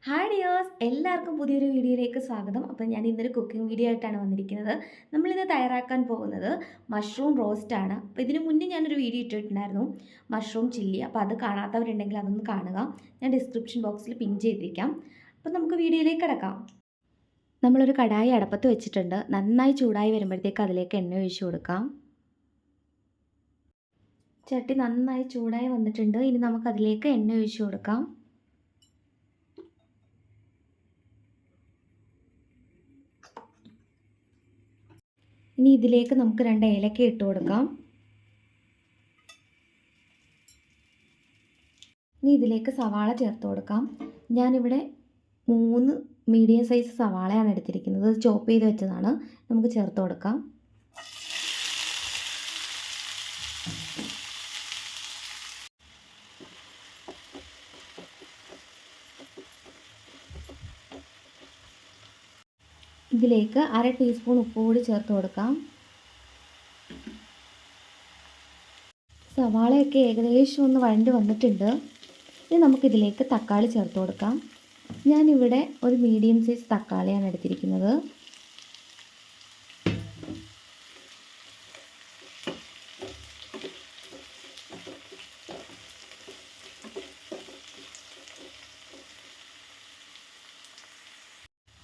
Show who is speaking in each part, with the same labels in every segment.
Speaker 1: Hi dears, എല്ലാവർക്കും പുതിയൊരു വീഡിയോയിലേക്ക് സ്വാഗതം. അപ്പോൾ ഞാൻ ഇന്നൊരു കുക്കിംഗ് വീഡിയോ ആയിട്ടാണ് വന്നിരിക്കുന്നത്. നമ്മളിന്ന് തയ്യാറാക്കാൻ പോകുന്നത് മഷ്റൂം റോസ്റ്റ് ആണ്. അപ്പോൾ ഇതിന് മുന്നേ ഞാനൊരു വീഡിയോ ഇട്ടിട്ടുണ്ടായിരുന്നു, മഷ്റൂം ചില്ലി. അപ്പോൾ അത് കാണാത്തവരുണ്ടെങ്കിൽ അതൊന്ന് കാണുക. ഞാൻ ഡിസ്ക്രിപ്ഷൻ ബോക്സിൽ പിൻ ചെയ്തിരിക്കാം. അപ്പോൾ നമുക്ക് വീഡിയോയിലേക്ക് കിടക്കാം. നമ്മളൊരു കടായി അടപ്പത്ത് വെച്ചിട്ടുണ്ട്. നന്നായി ചൂടായി വരുമ്പോഴത്തേക്ക് അതിലേക്ക് എണ്ണ ഒഴിച്ച് കൊടുക്കാം. ചട്ടി നന്നായി ചൂടായി വന്നിട്ടുണ്ട്. ഇനി നമുക്കതിലേക്ക് എണ്ണ ഒഴിച്ച് കൊടുക്കാം. ഇനി ഇതിലേക്ക് നമുക്ക് 2 ഏലക്ക ഇട്ട് കൊടുക്കാം. ഇനി ഇതിലേക്ക് സവാള ചേർത്ത് കൊടുക്കാം. ഞാനിവിടെ 3 മീഡിയം സൈസ് സവാളയാണ് എടുത്തിരിക്കുന്നത്. ചോപ്പ് ചെയ്ത് വെച്ചതാണ്. നമുക്ക് ചേർത്ത് കൊടുക്കാം. ഇതിലേക്ക് 1/2 ടീസ്പൂൺ ഉപ്പ് കൂടി ചേർത്ത് കൊടുക്കാം. സവാളയൊക്കെ ഏകദേശം ഒന്ന് വഴണ്ട് വന്നിട്ടുണ്ട്. ഇനി നമുക്കിതിലേക്ക് തക്കാളി ചേർത്ത് കൊടുക്കാം. ഞാനിവിടെ ഒരു മീഡിയം സൈസ് തക്കാളിയാണ് എടുത്തിരിക്കുന്നത്.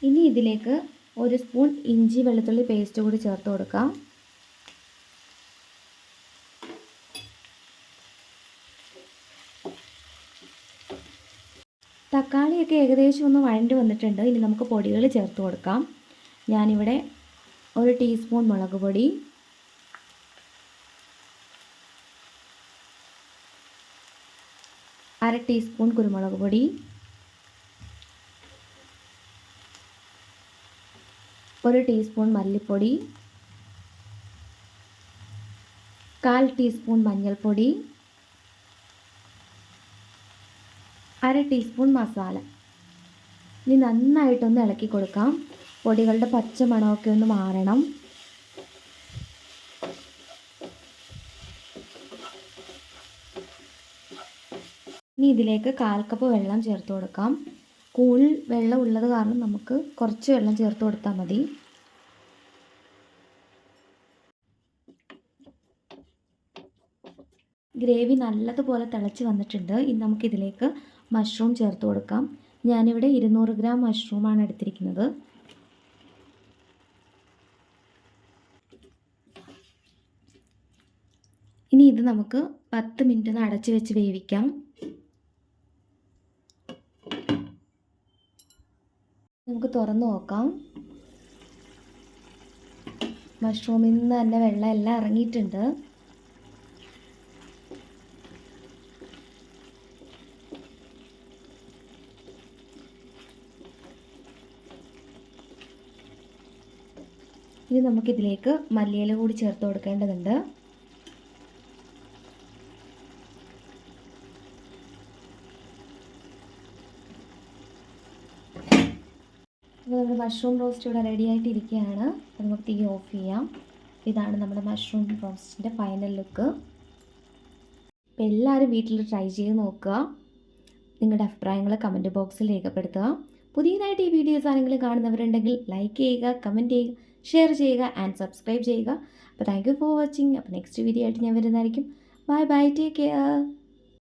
Speaker 1: ഇനി ഇതിലേക്ക് 1 സ്പൂൺ ഇഞ്ചി വെളുത്തുള്ളി പേസ്റ്റ് കൂടി ചേർത്ത് കൊടുക്കാം. തക്കാളിയൊക്കെ ഏകദേശം ഒന്ന് വഴണ്ട് വന്നിട്ടുണ്ട്. ഇനി നമുക്ക് പൊടികൾ ചേർത്ത് കൊടുക്കാം. ഞാനിവിടെ 1 ടീസ്പൂൺ മുളക് പൊടി, 1/2 ടീസ്പൂൺ കുരുമുളക് പൊടി, 1 ടീസ്പൂൺ മല്ലിപ്പൊടി, 1/4 ടീസ്പൂൺ മഞ്ഞൾപ്പൊടി, 1/2 ടീസ്പൂൺ മസാല. ഇനി നന്നായിട്ടൊന്ന് ഇളക്കി കൊടുക്കാം. പൊടികളുടെ പച്ച മണമൊക്കെ ഒന്ന് മാറണം. ഇനി ഇതിലേക്ക് 1/4 കപ്പ് വെള്ളം ചേർത്ത് കൊടുക്കാം. കൂടുതൽ വെള്ളം ഉള്ളത് കാരണം നമുക്ക് കുറച്ച് വെള്ളം ചേർത്ത് കൊടുത്താൽ മതി. ഗ്രേവി നല്ലതുപോലെ തിളച്ച് വന്നിട്ടുണ്ട്. ഇനി നമുക്കിതിലേക്ക് മഷ്റൂം ചേർത്ത് കൊടുക്കാം. ഞാനിവിടെ 200 ഗ്രാം മഷ്റൂമാണ് എടുത്തിരിക്കുന്നത്. ഇനി ഇത് നമുക്ക് 10 മിനിറ്റ് ഒന്ന് അടച്ച് വെച്ച് വേവിക്കാം. നമുക്ക് തുറന്ന് നോക്കാം. മഷ്റൂമിൽ നിന്ന് തന്നെ വെള്ളം എല്ലാം ഇറങ്ങിയിട്ടുണ്ട്. ഇനി നമുക്കിതിലേക്ക് മല്ലിയില കൂടി ചേർത്ത് കൊടുക്കേണ്ടതുണ്ട്. അപ്പോൾ നമ്മുടെ മഷ്റൂം റോസ്റ്റ് ഇവിടെ റെഡി ആയിട്ടിരിക്കുകയാണ്. അപ്പോൾ നമുക്ക് തീ ഓഫ് ചെയ്യാം. ഇതാണ് നമ്മുടെ മഷ്റൂം റോസ്റ്റിൻ്റെ ഫൈനൽ ലുക്ക്. അപ്പോൾ എല്ലാവരും വീട്ടിൽ ട്രൈ ചെയ്ത് നോക്കുക. നിങ്ങളുടെ അഭിപ്രായങ്ങൾ കമൻറ്റ് ബോക്സിൽ രേഖപ്പെടുത്തുക. പുതിയതായിട്ട് ഈ വീഡിയോസ് ആരെങ്കിലും കാണുന്നവരുണ്ടെങ്കിൽ ലൈക്ക് ചെയ്യുക, കമൻറ്റ് ചെയ്യുക, ഷെയർ ചെയ്യുക ആൻഡ് സബ്സ്ക്രൈബ് ചെയ്യുക. അപ്പോൾ താങ്ക് യു ഫോർ വാച്ചിങ്. അപ്പോൾ നെക്സ്റ്റ് വീഡിയോ ആയിട്ട് ഞാൻ വരുന്നതായിരിക്കും. Bye bye, take care.